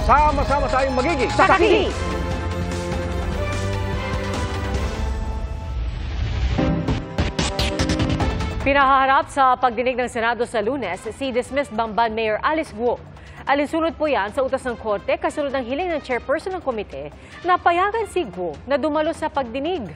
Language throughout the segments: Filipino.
Sama-sama tayong magiging Saksi! Pinahaharap sa pagdinig ng Senado sa Lunes si dismissed Bamban Mayor Alice Guo. Alinsunod po yan sa utos ng Korte kasunod ng hiling ng chairperson ng komite na payagan si Guo na dumalo sa pagdinig.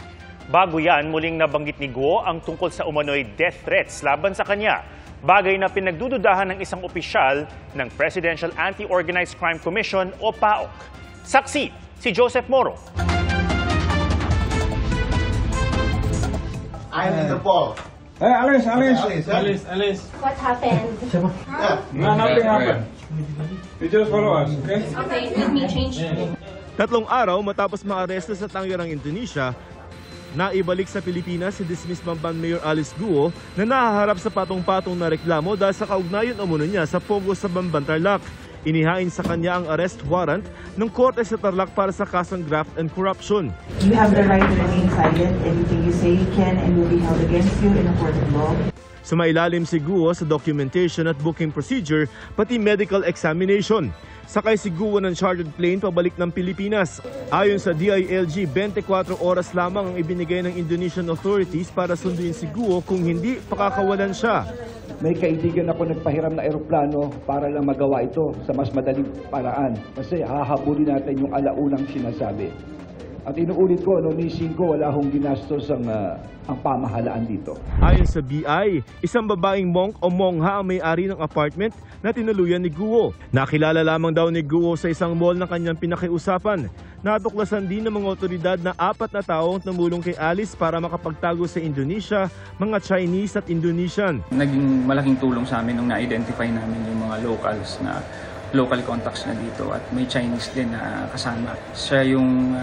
Bago yan, muling nabanggit ni Guo ang tungkol sa umano'y death threats laban sa kanya. Bagay na pinagdududahan ng isang opisyal ng Presidential Anti-Organized Crime Commission o PAOC. Saksi, si Joseph Moro. I'm in the ball. Hey, Alice. What happened? Nothing happened. You just follow us, okay? Okay, let me change. 3 araw matapos maaresto sa Tangerang, Indonesia, naibalik sa Pilipinas si dismissed Bamban Mayor Alice Guo na nahaharap sa patong-patong na reklamo dahil sa kaugnayan umano niya sa pogo sa Bamban, Tarlac. Inihain sa kanya ang arrest warrant ng Korte sa Tarlac para sa kasong graft and corruption. You have the right to remain silent. Anything you say can and will be held against you in a court of law. Sumailalim si Guo sa documentation at booking procedure pati medical examination. Sakay si Guo ng chartered plane pabalik ng Pilipinas. Ayon sa DILG, 24 oras lamang ang ibinigay ng Indonesian authorities para sunduin si Guo kung hindi pakakawalan siya. May kaibigan ako nagpahiram na eroplano para lang magawa ito sa mas madaling paraan. Kasi hahabulin natin yung alaunang sinasabi. At inuulit ko, noong nising ko, wala akong ginastos ang pamahalaan dito. Ayon sa BI, isang babaeng monk o mongha ang may-ari ng apartment na tinuluyan ni Guo. Nakilala lamang daw ni Guo sa isang mall na kanyang pinakiusapan. Natuklasan din ng mga otoridad na 4 na tao ang tumulong kay Alice para makapagtago sa Indonesia, mga Chinese at Indonesian. Naging malaking tulong sa amin nung na-identify namin yung mga locals na local contacts na dito at may Chinese din na kasama. Siya yung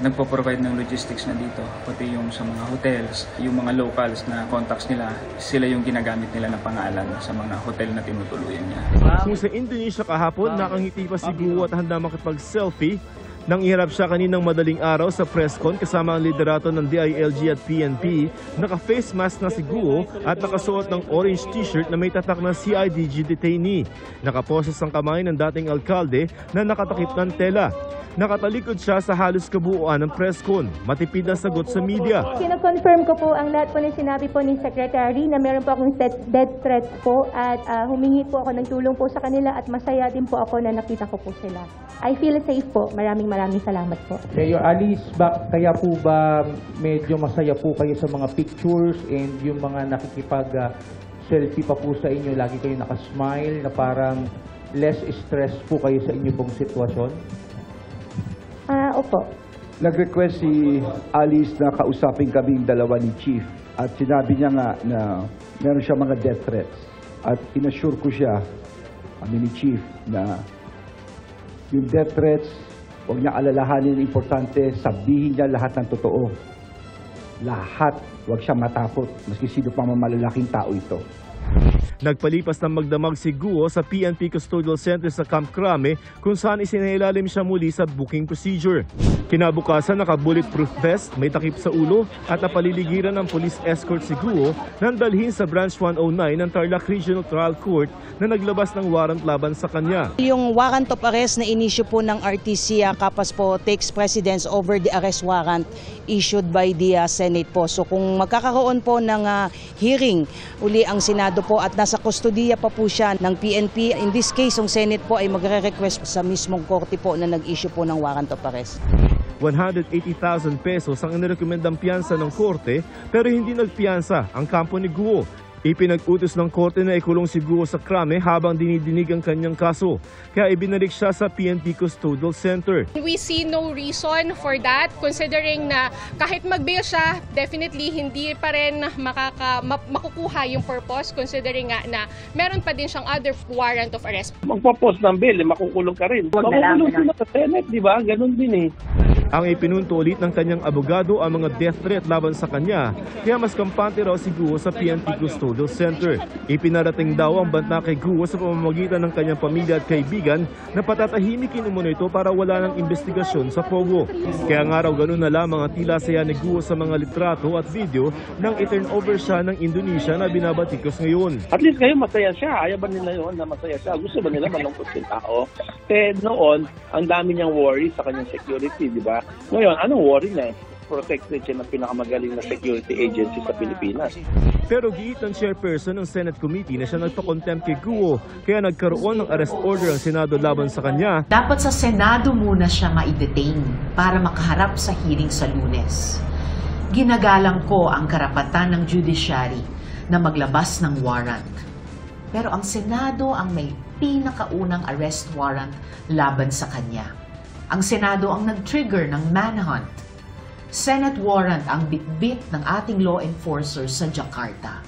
nagpo-provide ng logistics na dito, pati yung sa mga hotels, yung mga locals na contacts nila, sila yung ginagamit nila na pangalan sa mga hotel na tinutuluyan niya. Kung sa Indonesia kahapon, nakangiti pa si Guo at handa makipag-selfie nang iharap siya kaninang madaling araw sa presscon kasama ang liderato ng DILG at PNP. Naka-face mask na si Guo at nakasuot ng orange t-shirt na may tatak na CIDG detainee. Nakaposes ang kamay ng dating alkalde na nakatakip ng tela. Nakatalikod siya sa halos kabuuan ng presscon. Matipid na sagot sa media. Kino-confirm ko po ang lahat po ng sinabi po ni Secretary na meron po akong death threats po at humingi po ako ng tulong po sa kanila at masaya din po ako na nakita ko po sila. I feel safe po. Maraming salamat po. Mayor Alice, kaya po ba medyo masaya po kayo sa mga pictures and yung mga nakikipag-selfie pa po sa inyo, lagi kayo nakasmile na parang less stress po kayo sa inyo pong sitwasyon? Opo. Nag-request si Alice na kausapin kaming dalawa ni Chief at sinabi niya nga na meron siya mga death threats at inassure ko siya, kami ni Chief, na yung death threats, huwag niya alalahanin, importante, sabihin niya lahat ng totoo. Lahat, huwag siya matakot, maski sino pang malalaking tao ito. Nagpalipas ng magdamag si Guo sa PNP Custodial Center sa Camp Crame kung saan isinailalim siya muli sa booking procedure. Kinabukasan naka-bulletproof vest, may takip sa ulo at napaliligiran ng police escort si Guo nang dalhin sa Branch 109 ng Tarlac Regional Trial Court na naglabas ng warrant laban sa kanya. Yung warrant of arrest na inisyu po ng RTC Kapas po takes precedence over the arrest warrant issued by the Senate po. So kung magkakaroon po ng hearing uli ang Senado po at nasa kustodiya pa po siya ng PNP, in this case ang Senate po ay magre-request sa mismong korte po na nag-issue po ng warrant of arrest. 180,000 pesos ang inirekomendang piyansa ng korte pero hindi nagpiyansa ang kampo ni Guo. Ipinag-utos ng korte na ikulong si Guo sa Crame habang dinidinig ang kanyang kaso. Kaya ibinalik siya sa PNP Custodial Center. We see no reason for that considering na kahit mag-bail siya, definitely hindi pa rin makukuha yung purpose considering nga na meron pa din siyang other warrant of arrest. Magpo-post ng bail, makukulong ka rin. Makukulong sila sa Senate, di ba? Ganun din eh. Ang ipinunto ulit ng kanyang abogado ang mga death threat laban sa kanya, kaya mas kampante raw si Guo sa PNP Custodial Center. Ipinarating daw ang banta kay Guo sa pamamagitan ng kanyang pamilya at kaibigan na patatahimikin umano ito para wala ng investigasyon sa Pogo. Kaya nga raw ganun na lamang ang tila saya ni Guo sa mga litrato at video nang i-turn over siya ng Indonesia na binabatikos ngayon. At least ngayon masaya siya. Ayaw ba nila yun na masaya siya? Gusto ba nila malungkot yung tao? Noon, ang dami niyang worry sa kanyang security, di ba? Ngayon, anong worry niya? Protected siya ng pinakamagaling na security agency sa Pilipinas. Pero giit ng chairperson ng Senate Committee na siya nagpa-contempt kay Guo, kaya nagkaroon ng arrest order ang Senado laban sa kanya. Dapat sa Senado muna siya ma-detain para makaharap sa hearing sa Lunes. Ginagalang ko ang karapatan ng judiciary na maglabas ng warrant. Pero ang Senado ang may pinakaunang arrest warrant laban sa kanya. Ang Senado ang nag-trigger ng manhunt. Senate warrant ang bitbit ng ating law enforcers sa Jakarta.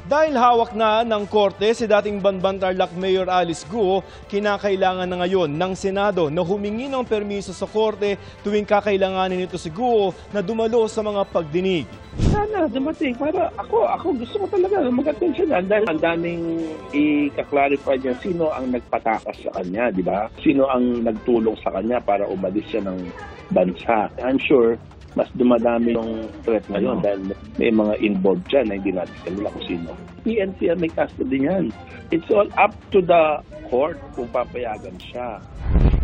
Dahil hawak na ng korte si dating Banban Tarlac Mayor Alice Guo, kinakailangan na ngayon ng Senado na humingi ng permiso sa korte tuwing kakailanganin nito si Guo na dumalo sa mga pagdinig. Sana dumating para ako gusto ko talaga mag-atensyon dahil ang daming i-clarify niya sino ang nagpatakas sa kanya, di ba? Sino ang nagtulong sa kanya para umalis siya ng bansa. I'm sure mas dumadami yung threat ngayon dahil may mga involved dyan na hindi natin kanila kung sino. PNP ang may custody niyan. It's all up to the court kung papayagan siya.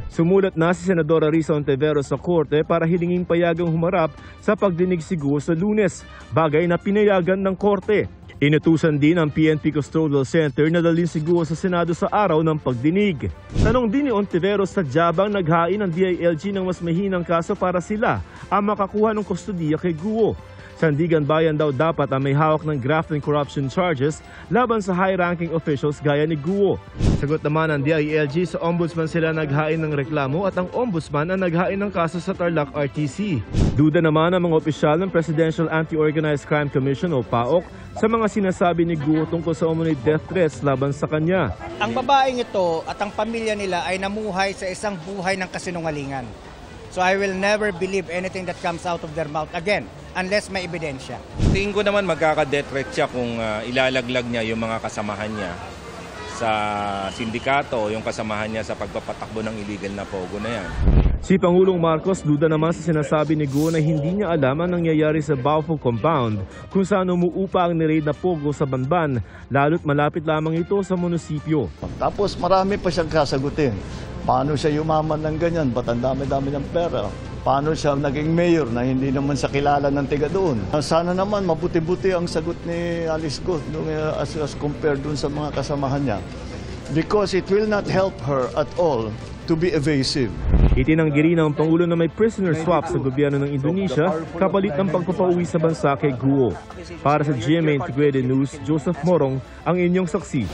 Sumulat na si Senadora Risa Ontiveros sa korte para hilinging payagang humarap sa pagdinig si Guo sa Lunes, bagay na pinayagan ng korte. Inutusan din ang PNP Custodial Center na dalhin si Guo sa Senado sa araw ng pagdinig. Tanong din ni Ontiveros sa Jabang naghain ng DILG ng mas mahinang kaso para sila ang makakuha ng kustodiya kay Guo. Sandigan Bayan daw dapat ang may hawak ng graft and corruption charges laban sa high-ranking officials gaya ni Guo. Sagot naman ng DILG, sa ombudsman sila naghain ng reklamo at ang ombudsman ang naghain ng kaso sa Tarlac RTC. Duda naman ang mga opisyal ng Presidential Anti-Organized Crime Commission o PAOK sa mga sinasabi ni Guo tungkol sa umano'y death threats laban sa kanya. Ang babaeng ito at ang pamilya nila ay namuhay sa isang buhay ng kasinungalingan. So I will never believe anything that comes out of their mouth again unless may ebidensya. Tingin ko naman magkaka-death threat siya kung ilalaglag niya yung mga kasamahan niya sa sindikato o yung kasamahan niya sa pagpapatakbo ng illegal na pogo na yan. Si Pangulong Marcos duda naman sa sinasabi ni Guo na hindi niya alam ang nangyayari sa Baufo Compound kung saan umuupa ang niraid na pogo sa Banban, lalo't malapit lamang ito sa munisipyo. Tapos marami pa siyang kasagutin. Paano siya yumaman ng ganyan? Ba't ang dami-dami ng pera? Paano siya naging mayor na hindi naman siya kilala ng tiga doon? Sana naman mabuti-buti ang sagot ni Alice Guo as compared doon sa mga kasamahan niya. Because it will not help her at all to be evasive. Itinanggi rin ng Pangulo na may prisoner swap sa gobyerno ng Indonesia kapalit ng pagpapauwi sa bansa kay Guo. Para sa GMA Integrated News, Joseph Morong ang inyong saksi.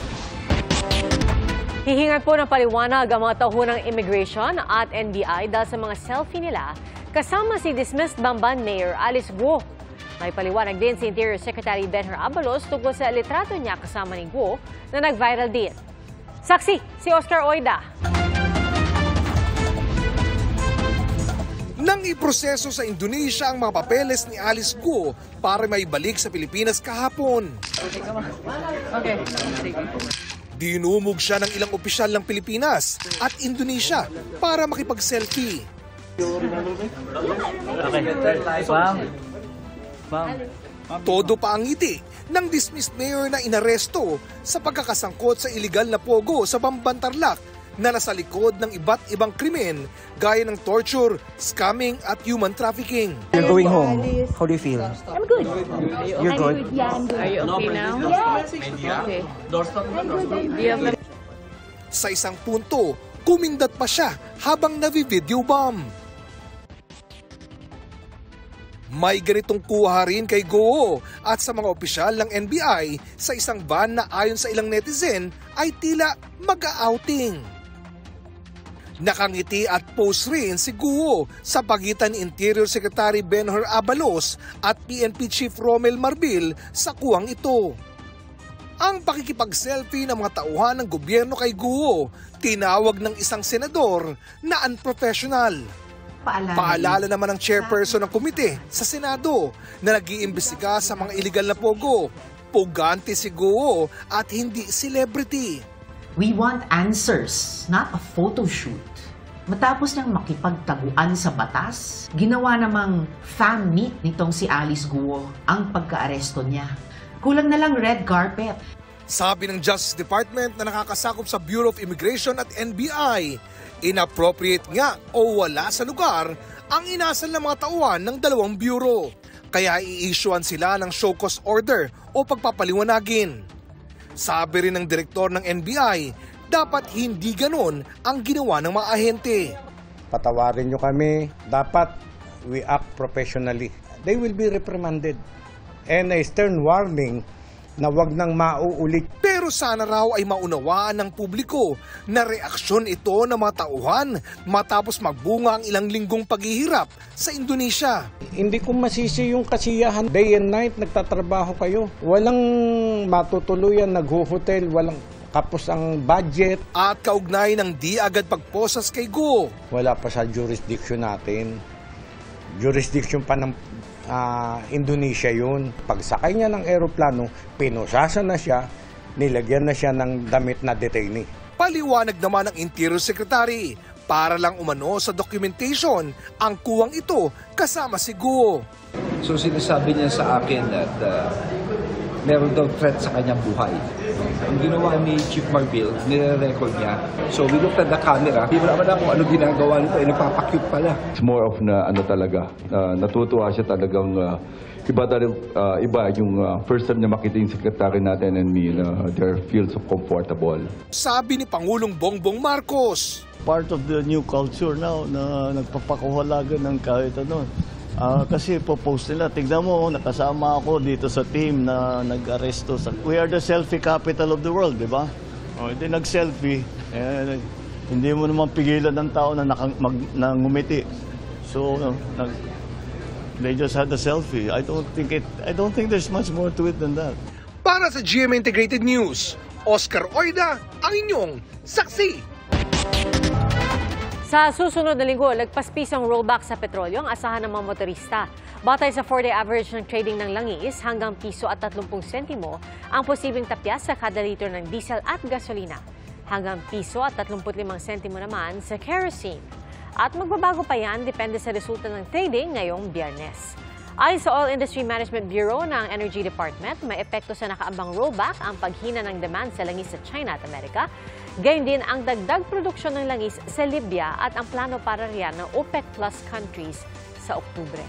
Hihingan po ng paliwanag ang mga tauhan ng Immigration at NBI dahil sa mga selfie nila kasama si dismissed Bamban Mayor Alice Guo. May paliwanag din si Interior Secretary Benher Abalos tungkol sa litrato niya kasama ni Guo na nag-viral din. Saksi, si Oscar Oida. Nang iproseso sa Indonesia ang mga papeles ni Alice Guo para maibalik sa Pilipinas kahapon. Dinumog siya ng ilang opisyal ng Pilipinas at Indonesia para makipag-selfie. Todo pa ang ngiti ng dismissed mayor na inaresto sa pagkakasangkot sa iligal na pogo sa Bamban Tarlac na nasa likod ng iba't ibang krimen gaya ng torture, scamming at human trafficking. You're going home. How do you feel? I'm good. You're good? Yeah, I'm good. Are you okay now? Yeah. Okay. Sa isang punto, kumindat pa siya habang navi-video bomb. May ganitong kuha rin kay Guo at sa mga opisyal ng NBI sa isang van na ayon sa ilang netizen ay tila mag-outing. Nakangiti at pose rin si Guo sa pagitan ni Interior Secretary Benher Abalos at PNP Chief Romel Marbil sa kuwang ito. Ang pakikipag-selfie ng mga tauhan ng gobyerno kay Guo, tinawag ng isang senador na unprofessional. Paalala naman ng chairperson ng komite sa Senado na nag-iimbestiga sa mga iligal na pogo. Pugante si Guo at hindi celebrity. We want answers, not a photo shoot. Matapos nang makipagtaguan sa batas, ginawa namang fan meet nitong si Alice Guo ang pagka-aresto niya. Kulang na lang red carpet. Sabi ng Justice Department na nakakasakop sa Bureau of Immigration at NBI, inappropriate nga o wala sa lugar ang inasal ng mga tauhan ng dalawang bureau. Kaya i-issuean sila ng show cause order o pagpapaliwanagin. Sabi rin ng direktor ng NBI, dapat hindi ganon ang ginawa ng mga ahente. Patawarin nyo kami, dapat we act professionally. They will be reprimanded. And a stern warning na wag nang mauulit. Pero sana raw ay maunawaan ng publiko na reaksyon ito ng mga tauhan matapos magbunga ang ilang linggong paghihirap sa Indonesia. Hindi ko masisi yung kasiyahan. Day and night nagtatrabaho kayo. Walang matutuluyan, nagho-hotel, walang kapos ang budget. At kaugnay ng di agad pagposas kay Guo. Wala pa sa jurisdiction natin. Jurisdiction pa ng Indonesia yun. Pagsakay niya ng eroplano, pinusasa na siya, nilagyan na siya ng damit na detainee. Paliwanag naman ng Interior Secretary, para lang umano sa documentation ang kuwang ito kasama si Guo. So sinasabi niya sa akin at meron daw threat sa kanyang buhay. Ang ginawa ni Chief Marbil, nire-record niya. So we looked at the camera. Di wala na kung ano ginagawa nito, nagpapakyut pala. It's more of na ano talaga, natutuwa siya talagang iba yung first time niya makita yung secretary natin and me na they feel so comfortable. Sabi ni Pangulong Bongbong Marcos. Part of the new culture now na nagpapakuhalagan ng kahit ano. Kasi po-post nila, tignan mo, nakasama ako dito sa team na nag-aresto. We are the selfie capital of the world, di ba? Hindi nag-selfie, hindi mo naman pigilan ng tao na ngumiti. So, they just had a selfie. I don't think there's much more to it than that. Para sa GMA Integrated News, Oscar Oida, ang inyong saksi. Sa susunod na linggo, lagpas-pisang rollback sa petrolyo ang asahan ng mga motorista. Batay sa 4-day average ng trading ng langis, hanggang piso at 30 sentimo ang posibleng tapyas sa kada litro ng diesel at gasolina. Hanggang piso at 35 sentimo naman sa kerosene. At magbabago pa yan depende sa resulta ng trading ngayong Biyernes. Ayon sa Oil Industry Management Bureau ng Energy Department, may epekto sa nakaambang rollback ang paghina ng demand sa langis sa China at Amerika. Gayun din ang dagdag produksyon ng langis sa Libya at ang plano para riyan ng OPEC Plus countries sa Oktubre.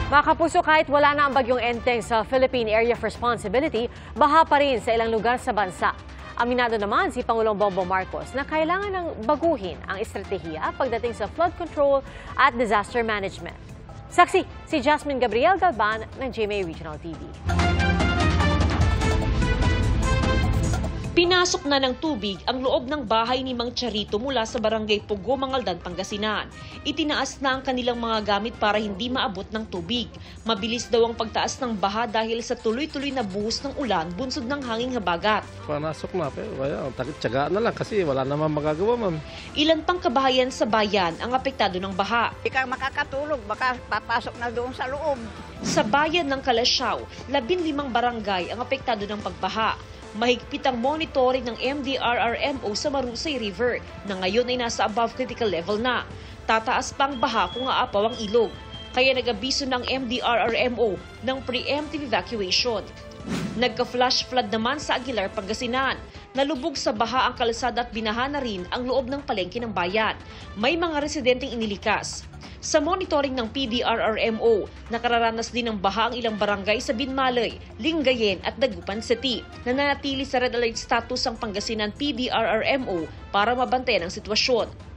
Mga kapuso, kahit wala na ang bagyong Enteng sa Philippine Area of Responsibility, baha pa rin sa ilang lugar sa bansa. Aminado naman si Pangulong Bongbong Marcos na kailangan ng baguhin ang estratehiya pagdating sa flood control at disaster management. Saksi, si Jasmine Gabriel Galban ng GMA Regional TV. Pinasok na ng tubig ang loob ng bahay ni Mang Charito mula sa barangay Pugo, Mangaldan, Pangasinan. Itinaas na ang kanilang mga gamit para hindi maabot ng tubig. Mabilis daw ang pagtaas ng baha dahil sa tuloy-tuloy na buhos ng ulan bunsod ng hanging habagat. Panasok na, pero takit-tsagaan na lang kasi wala naman magagawa, ma'am. Ilan pang kabahayan sa bayan ang apektado ng baha. Hindi ka makakatulog, baka papasok na doon sa loob. Sa bayan ng Kalasyaw, 15 barangay ang apektado ng pagbaha. Mahigpit ang monitoring ng MDRRMO sa Marusay River na ngayon ay nasa above critical level na. Tataas pang baha kung aapaw ang ilog. Kaya nag-abiso ng MDRRMO ng preemptive evacuation. Nagka-flash flood naman sa Aguilar, Pangasinan. Nalubog sa baha ang kalsada at binaha na rin ang loob ng palengke ng bayan. May mga residenteng inilikas. Sa monitoring ng PDRRMO, nakararanas din ng baha ang ilang barangay sa Binmalay, Lingayen at Dagupan City. Nananatili sa red alert status ang Pangasinan PDRRMO para mabantayan ang sitwasyon.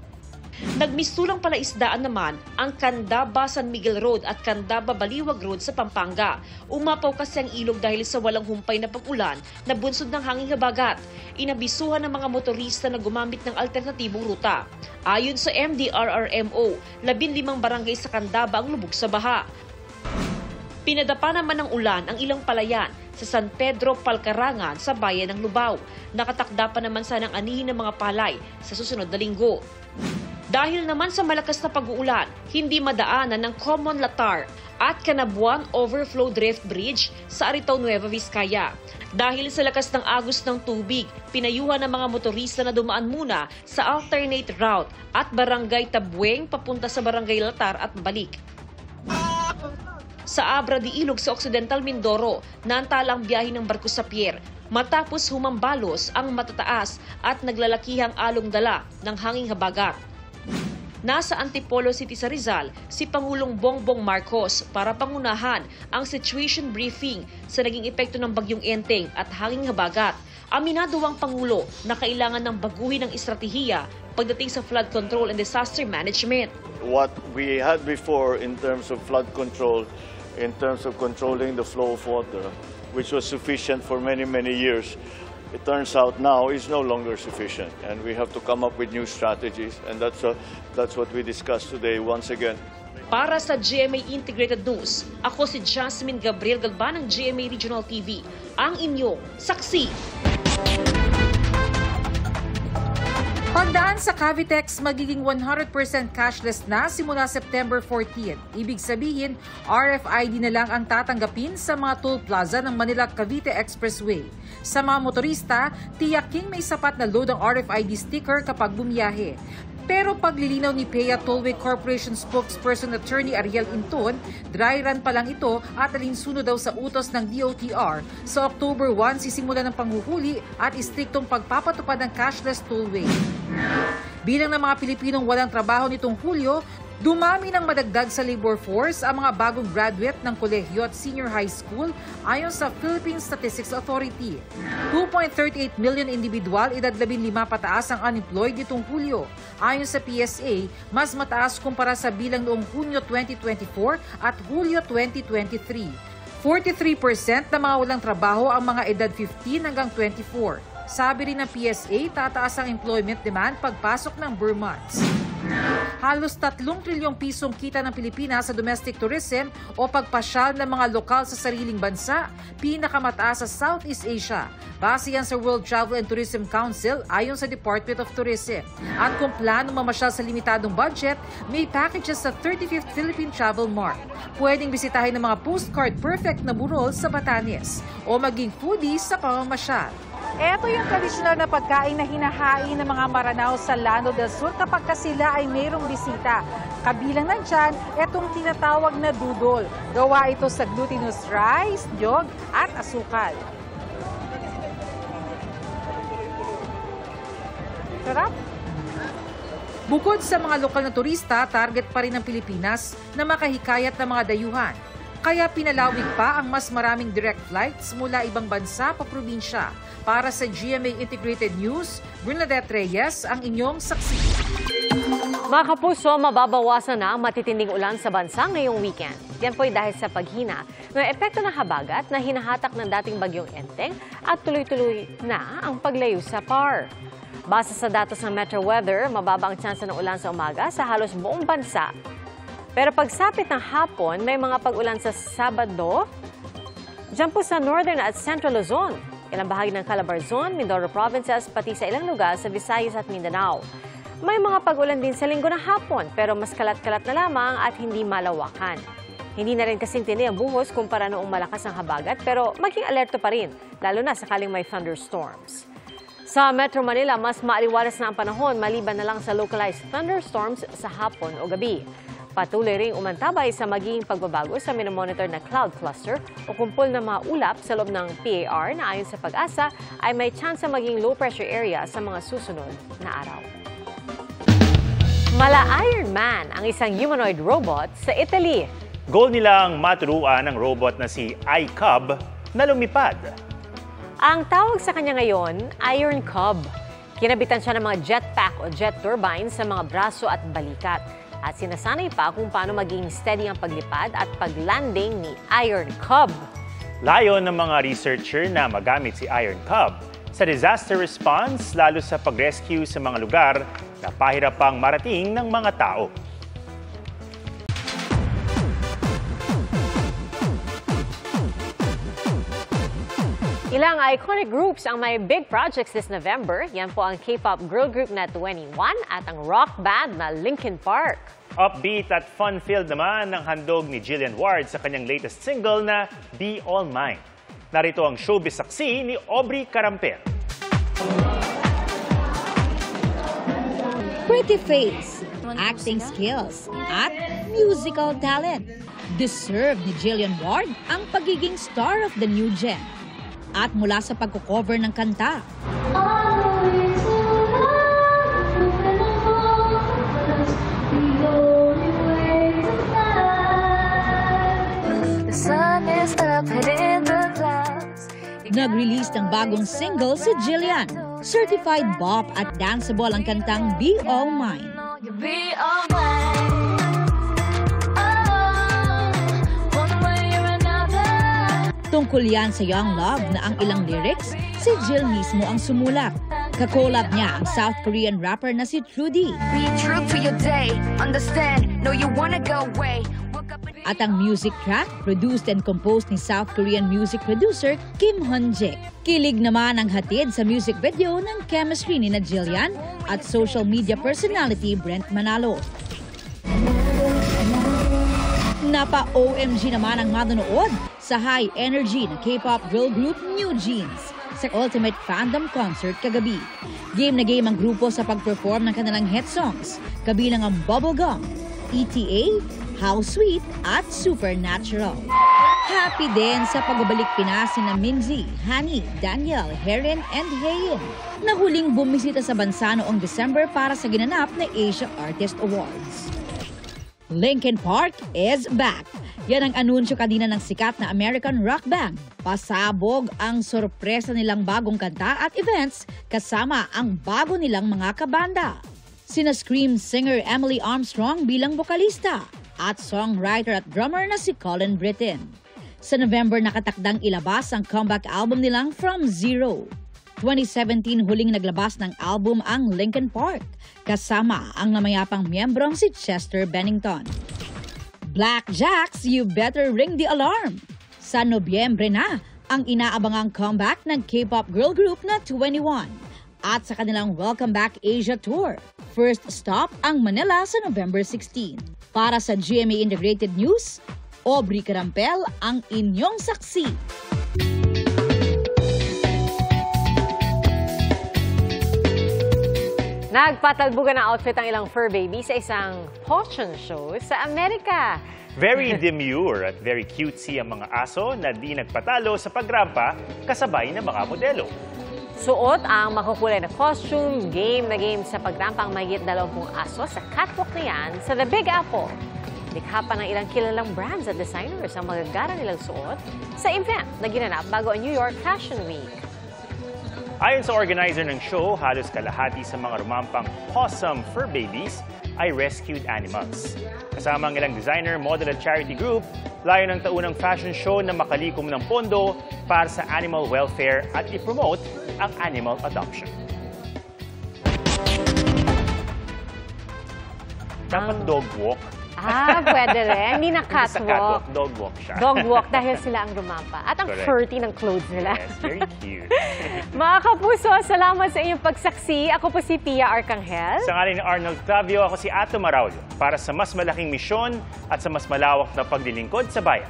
Nagmistulang palaisdaan naman ang Candaba San Miguel Road at Candaba Baliwag Road sa Pampanga. Umapaw kasi ang ilog dahil sa walang humpay na pag-ulan na bunsod ng hanging habagat. Inabisuhan ng mga motorista na gumamit ng alternatibong ruta. Ayon sa MDRRMO, 15 barangay sa Candaba ang lubog sa baha. Pinadapa naman ng ulan ang ilang palayan sa San Pedro, Palcarangan sa bayan ng Lubao. Nakatakda pa naman sanang anihin ng mga palay sa susunod na linggo. Dahil naman sa malakas na pag-uulan, hindi madaanan ng Common Latar at Canabuan Overflow Drift Bridge sa Aritaw, Nueva Vizcaya. Dahil sa lakas ng agos ng tubig, pinayuhan ng mga motorista na dumaan muna sa alternate route at Barangay Tabueng papunta sa Barangay Latar at balik. Sa Abra de Ilog sa Occidental Mindoro, naantala ang biyahe ng barko sa pier matapos humambalos ang matataas at naglalakihang along dala ng hanging habagat. Nasa Antipolo City sa Rizal si Pangulong Bongbong Marcos para pangunahan ang situation briefing sa naging epekto ng bagyong Enteng at hanging habagat. Aminado ang Pangulo na kailangan ng baguhin ang estratehiya pagdating sa flood control and disaster management. What we had before in terms of flood control, in terms of controlling the flow of water, which was sufficient for many years, it turns out now is no longer sufficient, and we have to come up with new strategies, and that's what we discussed today once again. Para sa GMA Integrated News, ako si Jasmine Gabriel Galban ng GMA Regional TV, ang inyong saksi. Pagdaan sa Cavitex, magiging 100% cashless na simula September 14. Ibig sabihin, RFID na lang ang tatanggapin sa mga toll plaza ng Manila-Cavite Expressway. Sa mga motorista, tiyaking may sapat na load ang RFID sticker kapag bumiyahe. Pero paglilinaw ni PEA Tollway Corporation spokesperson Attorney Ariel Inton, dry run pa lang ito at alinsunod daw sa utos ng DOTR. Sa October 1, sisimula ng panghuhuli at istriktong pagpapatupad ng cashless tollway. Bilang ng mga Pilipinong walang trabaho nitong Hulyo, dumami ng madagdag sa labor force ang mga bagong graduate ng kolehiyo at senior high school ayon sa Philippine Statistics Authority. 2.38 million individual, edad 15 pataas ang unemployed nitong Hulyo. Ayon sa PSA, mas mataas kumpara sa bilang noong Hunyo 2024 at Hulyo 2023. 43% na mga walang trabaho ang mga edad 15 hanggang 24. Sabi rin ng PSA, tataas ang employment demand pagpasok ng Burr months. Halos 3 trilyong pisong kita ng Pilipinas sa domestic tourism o pagpasyal ng mga lokal sa sariling bansa, pinakamataas sa Southeast Asia. Base yan sa World Travel and Tourism Council ayon sa Department of Tourism. At kung plano mamasyal sa limitadong budget, may packages sa 35th Philippine Travel Mart. Pwedeng bisitahin ng mga postcard perfect na burol sa Batanes o maging foodie sa pamamasyal. Ito yung tradisyonal na pagkain na hinahain ng mga Maranao sa Llano del Sur kapag sila ay mayroong bisita. Kabilang nandyan, itong tinatawag na dudol. Gawa ito sa glutinous rice, niyog at asukal. Sarap! Bukod sa mga lokal na turista, target pa rin ng Pilipinas na makahikayat ng mga dayuhan. Kaya pinalawig pa ang mas maraming direct flights mula ibang bansa pa probinsya. Para sa GMA Integrated News, Bernadette Reyes ang inyong saksi. Mga kapuso, mababawasan na ang matitinding ulan sa bansa ngayong weekend. Yan po ay dahil sa paghina ng epekto ng habagat na hinahatak ng dating bagyong Enteng at tuloy-tuloy na ang paglayo sa PAR. Base sa datos ng Metro Weather, mababa ang tsansa ng ulan sa umaga sa halos buong bansa. Pero pagsapit ng hapon, may mga pag-ulan sa Sabado, dyan po sa Northern at Central Luzon, ilang bahagi ng Calabarzon, Mindoro Provinces, pati sa ilang lugar sa Visayas at Mindanao. May mga pag-ulan din sa linggo ng hapon, pero mas kalat-kalat na lamang at hindi malawakan. Hindi na rin kasing tindi ang buhos kumpara noong malakas ang habagat, pero maging alerto pa rin, lalo na sakaling may thunderstorms. Sa Metro Manila, mas maaliwalas na ang panahon maliban na lang sa localized thunderstorms sa hapon o gabi. Patuloy ring umantabay sa magiging pagbabago sa minomonitor na cloud cluster o kumpol na mga ulap sa loob ng PAR na ayon sa Pag-asa ay may chance na maging low pressure area sa mga susunod na araw. Mala Iron Man ang isang humanoid robot sa Italy. Goal nilang maturuan ng robot na si iCub na lumipad. Ang tawag sa kanya ngayon, Iron Cub. Kinabitan siya ng mga jetpack o jet turbines sa mga braso at balikat. At sinasanay pa kung paano maging steady ang paglipad at paglanding ni Iron Cub. Layon ng mga researcher na magamit si Iron Cub sa disaster response, lalo sa pag-rescue sa mga lugar na pahirap pang marating ng mga tao. Ilang iconic groups ang may big projects this November. Yan po ang K-pop girl group na 21 at ang rock band na Linkin Park. Upbeat at fun-filled naman ang handog ni Jillian Ward sa kanyang latest single na Be All Mine. Narito ang showbiz saksi ni Aubrey Carampel. Pretty face, acting skills, at musical talent. Deserve ni Jillian Ward ang pagiging star of the new gen. At mula sa pagko-cover ng kanta, nag-release ng bagong single si Jillian. Certified bop at danceable ang kantang Be All Mine. Tungkol yan sa young love na ang ilang lyrics, si Jill mismo ang sumulat. Kakolab niya ang South Korean rapper na si Trudy. At ang music track, produced and composed ni South Korean music producer Kim Hyun-jae. Kilig naman ang hatid sa music video ng chemistry ni Jillian at social media personality Brent Manalo. Napa-OMG naman ang manonood sa high energy na K-pop girl group New Jeans sa Ultimate Fandom Concert kagabi. Game na game ang grupo sa pag-perform ng kanilang hit songs, kabilang ang Bubblegum, ETA, How Sweet at Supernatural. Happy din sa pagbabalik Pinas na Minzy, Hani, Daniel, Herin and Hayin na huling bumisita sa bansa noong December para sa ginanap na Asia Artist Awards. Linkin Park is back. Yan ang anunsyo kanina ng sikat na American rock band. Pasabog ang sorpresa nilang bagong kanta at events kasama ang bago nilang mga kabanda. Sina Scream singer Emily Armstrong bilang bokalista at songwriter at drummer na si Colin Britton. Sa November nakatakdang ilabas ang comeback album nilang From Zero. 2017 huling naglabas ng album ang Linkin Park, kasama ang namayapang miyembrong si Chester Bennington. Blackjacks, you better ring the alarm! Sa Nobyembre na ang inaabangang comeback ng K-pop girl group na 21 at sa kanilang Welcome Back Asia Tour. First stop ang Manila sa November 16. Para sa GMA Integrated News, Aubrey Carampel ang inyong saksi. Nagpatalbugan ng outfit ang ilang fur baby sa isang fashion show sa Amerika. Very demure at very cutesy ang mga aso na di nagpatalo sa pagrampa kasabay ng mga modelo. Suot ang makukulay na costume, game na game sa pagrampa ang mahigit 20 aso sa catwalk na yan sa The Big Apple. Likha pa ng ilang kilalang brands at designers ang magagara nilang suot sa event na ginanap bago ang New York Fashion Week. Ayon sa organizer ng show, halos kalahati sa mga rumampang possum fur babies ay rescued animals. Kasama ang ilang designer, model at charity group, layo ng taunang fashion show na makalikom ng pondo para sa animal welfare at i-promote ang animal adoption. Dapat dog walk. Pwede rin. Hindi na catwalk. Dog walk siya. Dog walk dahil sila ang rumampa. At ang flirty ng clothes nila. Yes, very cute. Mga kapuso, salamat sa inyong pagsaksi. Ako po si Pia Arcangel. Sa ngalan ni Arnold Tavio, ako si Ato Maraulio para sa mas malaking misyon at sa mas malawak na paglilingkod sa bayan.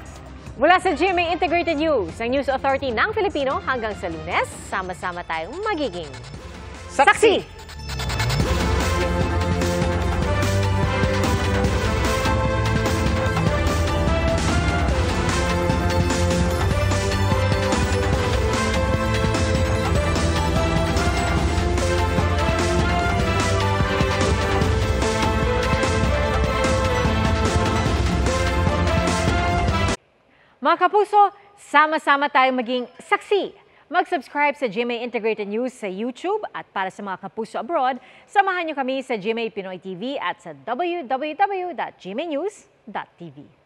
Mula sa GMA Integrated News, ang News Authority ng Filipino hanggang sa Lunes, sama-sama tayong magiging saksi! Mga kapuso, sama-sama tayong maging saksi. Mag-subscribe sa GMA Integrated News sa YouTube at para sa mga kapuso abroad, samahan niyo kami sa GMA Pinoy TV at sa www.gmanews.tv.